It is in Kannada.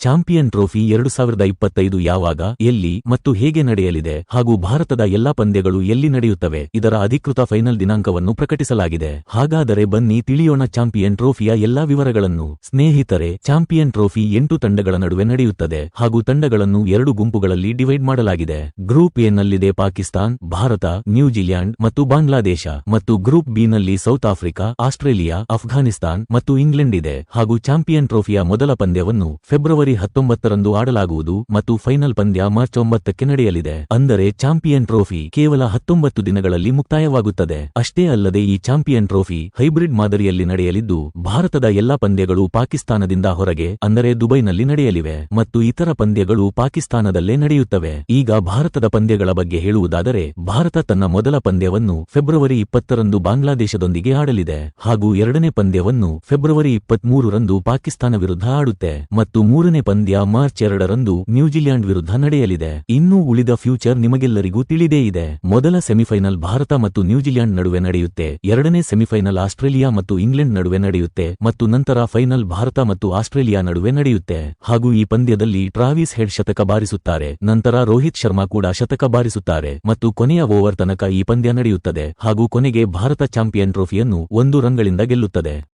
ಚಾಂಪಿಯನ್ ಟ್ರೋಫಿ 2025 ಯಾವಾಗ, ಎಲ್ಲಿ ಮತ್ತು ಹೇಗೆ ನಡೆಯಲಿದೆ ಹಾಗೂ ಭಾರತದ ಎಲ್ಲಾ ಪಂದ್ಯಗಳು ಎಲ್ಲಿ ನಡೆಯುತ್ತವೆ ಇದರ ಅಧಿಕೃತ ಫೈನಲ್ ದಿನಾಂಕವನ್ನು ಪ್ರಕಟಿಸಲಾಗಿದೆ. ಹಾಗಾದರೆ ಬನ್ನಿ ತಿಳಿಯೋಣ ಚಾಂಪಿಯನ್ ಟ್ರೋಫಿಯ ಎಲ್ಲಾ ವಿವರಗಳನ್ನು. ಸ್ನೇಹಿತರೆ, ಚಾಂಪಿಯನ್ ಟ್ರೋಫಿ 8 ತಂಡಗಳ ನಡುವೆ ನಡೆಯುತ್ತದೆ ಹಾಗೂ ತಂಡಗಳನ್ನು 2 ಗುಂಪುಗಳಲ್ಲಿ ಡಿವೈಡ್ ಮಾಡಲಾಗಿದೆ. ಗ್ರೂಪ್ ಎ ನಲ್ಲಿದೆ ಪಾಕಿಸ್ತಾನ್, ಭಾರತ, ನ್ಯೂಜಿಲ್ಯಾಂಡ್ ಮತ್ತು ಬಾಂಗ್ಲಾದೇಶ ಮತ್ತು ಗ್ರೂಪ್ ಬಿ ನಲ್ಲಿ ಸೌತ್ ಆಫ್ರಿಕಾ, ಆಸ್ಟ್ರೇಲಿಯಾ, ಅಫ್ಘಾನಿಸ್ತಾನ್ ಮತ್ತು ಇಂಗ್ಲೆಂಡ್ ಇದೆ. ಹಾಗೂ ಚಾಂಪಿಯನ್ ಟ್ರೋಫಿಯ ಮೊದಲ ಪಂದ್ಯವನ್ನು ಫೆಬ್ರವರಿ 19ರಂದು ಆಡಲಾಗುವುದು ಮತ್ತು ಫೈನಲ್ ಪಂದ್ಯ ಮಾರ್ಚ್ 9ಕ್ಕೆ ನಡೆಯಲಿದೆ. ಅಂದರೆ ಚಾಂಪಿಯನ್ ಟ್ರೋಫಿ ಕೇವಲ 19 ದಿನಗಳಲ್ಲಿ ಮುಕ್ತಾಯವಾಗುತ್ತದೆ. ಅಷ್ಟೇ ಅಲ್ಲದೆ ಈ ಚಾಂಪಿಯನ್ ಟ್ರೋಫಿ ಹೈಬ್ರಿಡ್ ಮಾದರಿಯಲ್ಲಿ ನಡೆಯಲಿದ್ದು ಭಾರತದ ಎಲ್ಲಾ ಪಂದ್ಯಗಳು ಪಾಕಿಸ್ತಾನದಿಂದ ಹೊರಗೆ ಅಂದರೆ ದುಬೈನಲ್ಲಿ ನಡೆಯಲಿವೆ ಮತ್ತು ಇತರ ಪಂದ್ಯಗಳು ಪಾಕಿಸ್ತಾನದಲ್ಲೇ ನಡೆಯುತ್ತವೆ. ಈಗ ಭಾರತದ ಪಂದ್ಯಗಳ ಬಗ್ಗೆ ಹೇಳುವುದಾದರೆ, ಭಾರತ ತನ್ನ ಮೊದಲ ಪಂದ್ಯವನ್ನು ಫೆಬ್ರವರಿ 20ರಂದು ಬಾಂಗ್ಲಾದೇಶದೊಂದಿಗೆ ಆಡಲಿದೆ ಹಾಗೂ ಎರಡನೇ ಪಂದ್ಯವನ್ನು ಫೆಬ್ರವರಿ 23ರಂದು ಪಾಕಿಸ್ತಾನ ವಿರುದ್ಧ ಆಡುತ್ತೆ ಮತ್ತು ಮೂರನೇ ಪಂದ್ಯ ಮಾರ್ಚ್ 2ರಂದು ನ್ಯೂಜಿಲ್ಯಾಂಡ್ ವಿರುದ್ಧ ನಡೆಯಲಿದೆ. ಇನ್ನೂ ಉಳಿದ ಫ್ಯೂಚರ್ ನಿಮಗೆಲ್ಲರಿಗೂ ತಿಳಿದೇ ಇದೆ. ಮೊದಲ ಸೆಮಿಫೈನಲ್ ಭಾರತ ಮತ್ತು ನ್ಯೂಜಿಲ್ಯಾಂಡ್ ನಡುವೆ ನಡೆಯುತ್ತೆ, ಎರಡನೇ ಸೆಮಿಫೈನಲ್ ಆಸ್ಟ್ರೇಲಿಯಾ ಮತ್ತು ಇಂಗ್ಲೆಂಡ್ ನಡುವೆ ನಡೆಯುತ್ತೆ ಮತ್ತು ನಂತರ ಫೈನಲ್ ಭಾರತ ಮತ್ತು ಆಸ್ಟ್ರೇಲಿಯಾ ನಡುವೆ ನಡೆಯುತ್ತೆ. ಹಾಗೂ ಈ ಪಂದ್ಯದಲ್ಲಿ ಟ್ರಾವಿಸ್ ಹೆಡ್ ಶತಕ ಬಾರಿಸುತ್ತಾರೆ, ನಂತರ ರೋಹಿತ್ ಶರ್ಮಾ ಕೂಡ ಶತಕ ಬಾರಿಸುತ್ತಾರೆ ಮತ್ತು ಕೊನೆಯ ಓವರ್ ತನಕ ಈ ಪಂದ್ಯ ನಡೆಯುತ್ತದೆ ಹಾಗೂ ಕೊನೆಗೆ ಭಾರತ ಚಾಂಪಿಯನ್ ಟ್ರೋಫಿಯನ್ನು 1 ರನ್ಗಳಿಂದ ಗೆಲ್ಲುತ್ತದೆ.